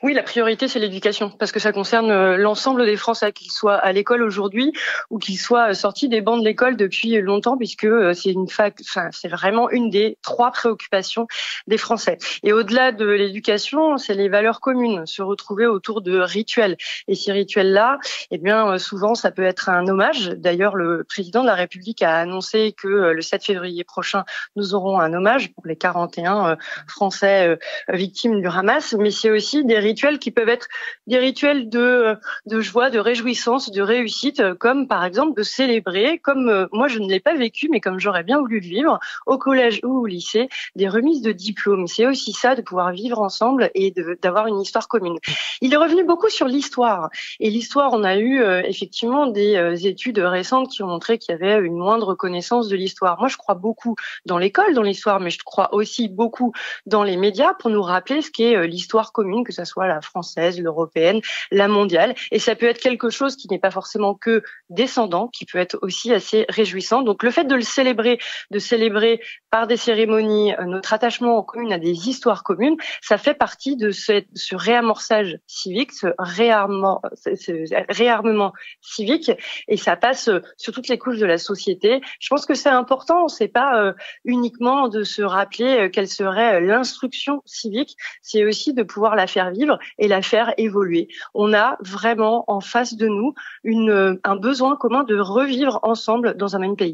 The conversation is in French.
Oui, la priorité, c'est l'éducation, parce que ça concerne l'ensemble des Français, qu'ils soient à l'école aujourd'hui ou qu'ils soient sortis des bancs de l'école depuis longtemps, puisque c'est vraiment une des trois préoccupations des Français. Et au-delà de l'éducation, c'est les valeurs communes, se retrouver autour de rituels. Et ces rituels-là, eh bien, souvent, ça peut être un hommage. D'ailleurs, le président de la République a annoncé que le 7 février prochain, nous aurons un hommage pour les 41 Français victimes du Hamas, mais c'est aussi des rituels qui peuvent être des rituels de joie, de réjouissance, de réussite, comme par exemple de célébrer, comme moi je ne l'ai pas vécu, mais comme j'aurais bien voulu le vivre, au collège ou au lycée, des remises de diplômes. C'est aussi ça, de pouvoir vivre ensemble et d'avoir une histoire commune. Il est revenu beaucoup sur l'histoire. Et l'histoire, on a eu effectivement des études récentes qui ont montré qu'il y avait une moindre connaissance de l'histoire. Moi, je crois beaucoup dans l'école, dans l'histoire, mais je crois aussi beaucoup dans les médias pour nous rappeler ce qu'est l'histoire commune, que ce soit la française, l'européenne, la mondiale. Et ça peut être quelque chose qui n'est pas forcément que descendant, qui peut être aussi assez réjouissant. Donc le fait de le célébrer, de célébrer par des cérémonies notre attachement aux communes, à des histoires communes, ça fait partie de ce réamorçage civique, ce réarmement civique, et ça passe sur toutes les couches de la société. Je pense que c'est important, c'est pas uniquement de se rappeler quelle serait l'instruction civique, c'est aussi de pouvoir la faire vivre et la faire évoluer. On a vraiment en face de nous un besoin commun de revivre ensemble dans un même pays.